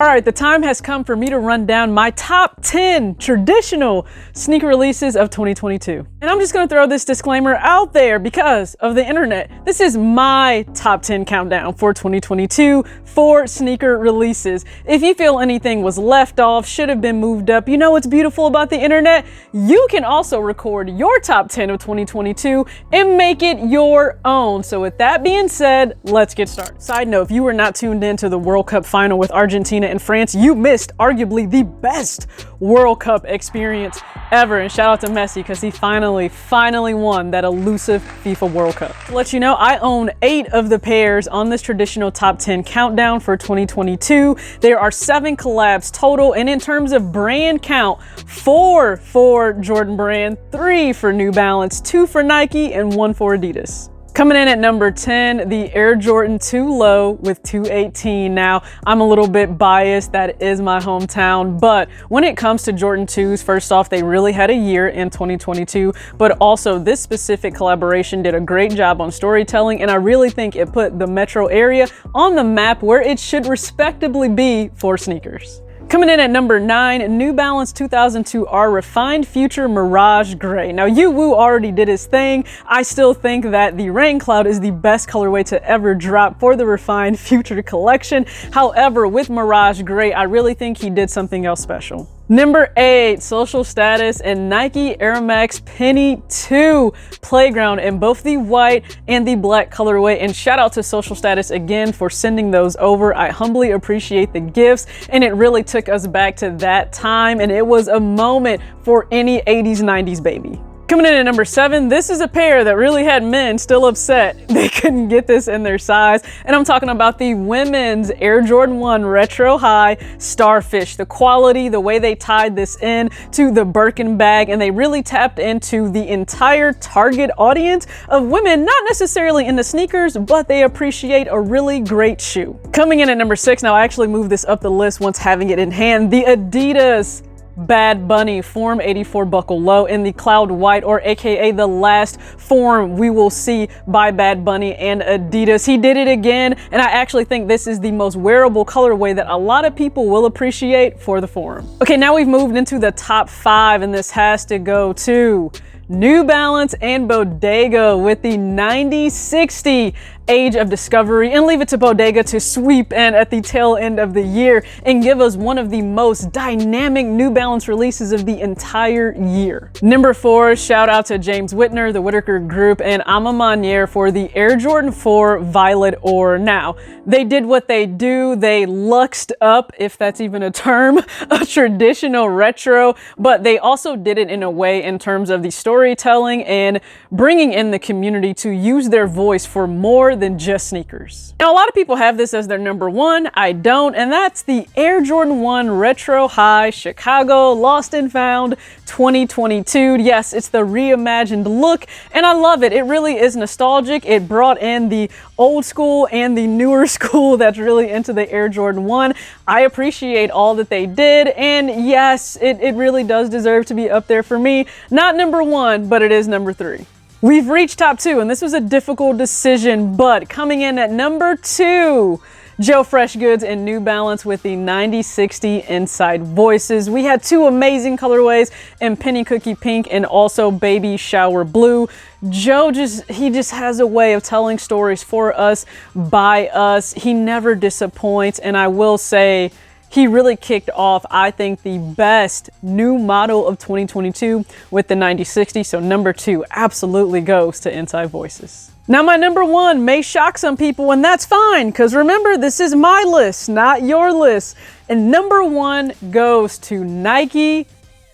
All right, the time has come for me to run down my top 10 traditional sneaker releases of 2022. And I'm just gonna throw this disclaimer out there because of the internet. This is my top 10 countdown for 2022 for sneaker releases. If you feel anything was left off, should have been moved up, you know what's beautiful about the internet? You can also record your top 10 of 2022 and make it your own. So with that being said, let's get started. Side note, if you were not tuned into the World Cup final with Argentina and France, you missed arguably the best World Cup experience ever. And shout out to Messi because he finally won that elusive FIFA World Cup. To let you know, I own 8 of the pairs on this traditional top 10 countdown for 2022. There are 7 collabs total, and in terms of brand count, 4 for Jordan Brand, 3 for New Balance, 2 for Nike, and 1 for Adidas. Coming in at number 10, the Air Jordan 2 Low with 218. Now, I'm a little bit biased, that is my hometown, but when it comes to Jordan 2s, first off, they really had a year in 2022, but also this specific collaboration did a great job on storytelling, and I really think it put the metro area on the map where it should respectably be for sneakers. Coming in at number 9, New Balance 2002R Refined Future Mirage Gray. Now, Wu already did his thing. I still think that the Rain Cloud is the best colorway to ever drop for the Refined Future collection. However, with Mirage Gray, I really think he did something else special. Number 8, Social Status and Nike Air Max Penny 2 Playground in both the white and the black colorway. And shout out to Social Status again for sending those over. I humbly appreciate the gifts, and it really took us back to that time, and it was a moment for any 80s, 90s baby. Coming in at number 7, this is a pair that really had men still upset they couldn't get this in their size. And I'm talking about the women's Air Jordan 1 Retro High Starfish. The quality, the way they tied this in to the Birkin bag, and they really tapped into the entire target audience of women, not necessarily into sneakers, but they appreciate a really great shoe. Coming in at number 6, now I actually moved this up the list once having it in hand, the Adidas Bad Bunny Form 84 Buckle Low in the Cloud White, or AKA the last form we will see by Bad Bunny and Adidas. He did it again, and I actually think this is the most wearable colorway that a lot of people will appreciate for the form. Okay, now we've moved into the top 5, and this has to go to New Balance and Bodega with the 9060 Age of Discovery, and leave it to Bodega to sweep in at the tail end of the year and give us one of the most dynamic New Balance releases of the entire year. Number 4, shout out to James Whitner, the Whitaker Group, and Maniere for the Air Jordan 4 Violet Ore. Now, they did what they do. They luxed up, if that's even a term, a traditional retro, but they also did it in a way in terms of the storytelling and bringing in the community to use their voice for more than just sneakers. Now, a lot of people have this as their number 1. I don't, and that's the Air Jordan 1 Retro High Chicago Lost and Found 2022. Yes, it's the reimagined look, and I love it. It really is nostalgic. It brought in the old school and the newer school that's really into the Air Jordan 1. I appreciate all that they did, and yes, it really does deserve to be up there for me. Not number 1, but it is number 3. We've reached top 2, and this was a difficult decision, but coming in at number 2, Joe Freshgoods and New Balance with the 9060 Inside Voices. We had 2 amazing colorways in Penny Cookie Pink and also Baby Shower Blue. Joe he just has a way of telling stories for us, by us. He never disappoints, and I will say, he really kicked off, I think, the best new model of 2022 with the 9060. So number 2 absolutely goes to Inside Voices. Now, my number 1 may shock some people, and that's fine, because remember, this is my list, not your list. And number 1 goes to Nike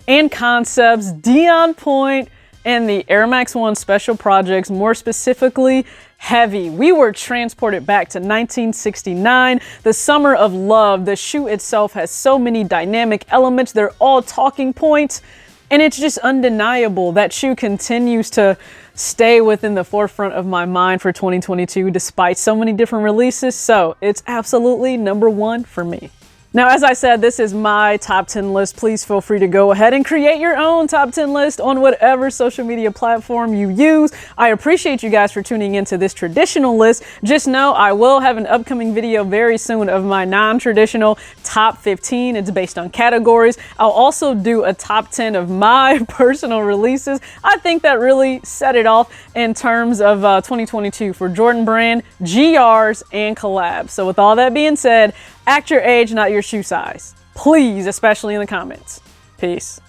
and Concepts, Dion Point, and the Air Max 1 Special Projects, more specifically, Heavy. We were transported back to 1969, the summer of love. The shoe itself has so many dynamic elements. They're all talking points, and it's just undeniable. That shoe continues to stay within the forefront of my mind for 2022, despite so many different releases. So it's absolutely number 1 for me. Now, as I said, this is my top 10 list. Please feel free to go ahead and create your own top 10 list on whatever social media platform you use. I appreciate you guys for tuning into this traditional list. Just know I will have an upcoming video very soon of my non-traditional top 15. It's based on categories. I'll also do a top 10 of my personal releases. I think that really set it off in terms of 2022 for Jordan Brand, GRs, and collabs. So with all that being said, act your age, not your shoe size. Please, especially in the comments. Peace.